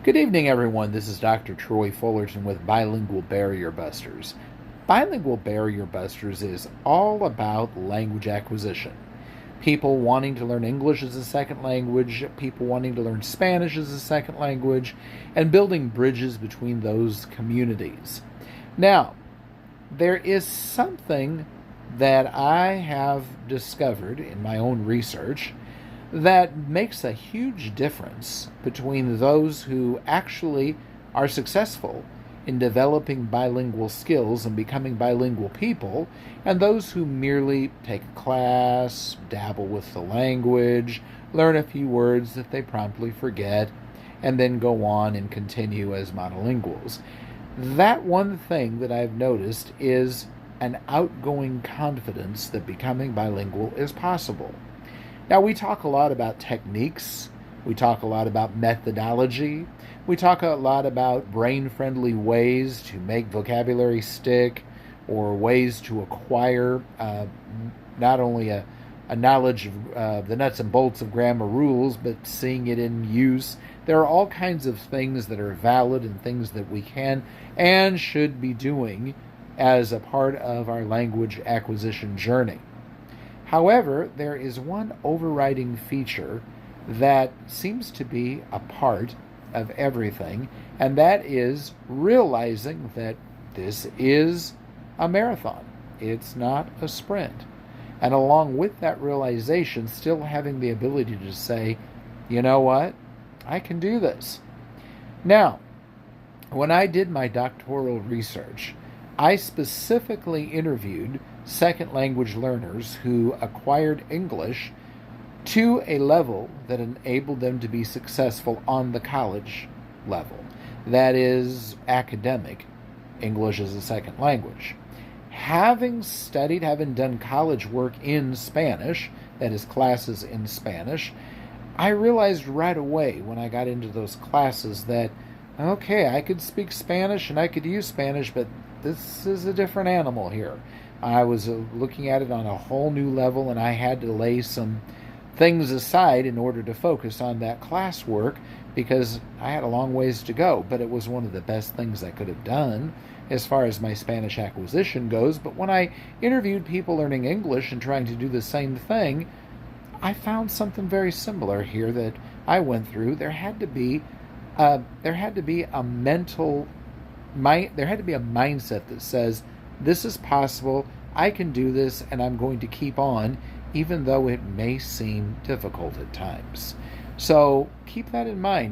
Good evening, everyone. This is Dr. Troy Fullerton with Bilingual Barrier Busters. Bilingual Barrier Busters is all about language acquisition. People wanting to learn English as a second language, people wanting to learn Spanish as a second language, and building bridges between those communities. Now, there is something that I have discovered in my own research that makes a huge difference between those who actually are successful in developing bilingual skills and becoming bilingual people, and those who merely take a class, dabble with the language, learn a few words that they promptly forget, and then go on and continue as monolinguals. That one thing that I've noticed is an outgoing confidence that becoming bilingual is possible. Now, we talk a lot about techniques, we talk a lot about methodology, we talk a lot about brain-friendly ways to make vocabulary stick, or ways to acquire not only a knowledge of the nuts and bolts of grammar rules, but seeing it in use. There are all kinds of things that are valid and things that we can and should be doing as a part of our language acquisition journey. However, there is one overriding feature that seems to be a part of everything, and that is realizing that this is a marathon. It's not a sprint. And along with that realization, still having the ability to say, you know what, I can do this. Now, when I did my doctoral research, I specifically interviewed second language learners who acquired English to a level that enabled them to be successful on the college level. That is academic English as a second language. Having studied, having done college work in Spanish, that is classes in Spanish, I realized right away when I got into those classes that, okay, I could speak Spanish and I could use Spanish, but this is a different animal here. I was looking at it on a whole new level, and I had to lay some things aside in order to focus on that classwork because I had a long ways to go. But it was one of the best things I could have done as far as my Spanish acquisition goes. But when I interviewed people learning English and trying to do the same thing, I found something very similar here that I went through. There had to be a mindset that says, this is possible, I can do this, and I'm going to keep on, even though it may seem difficult at times. So keep that in mind.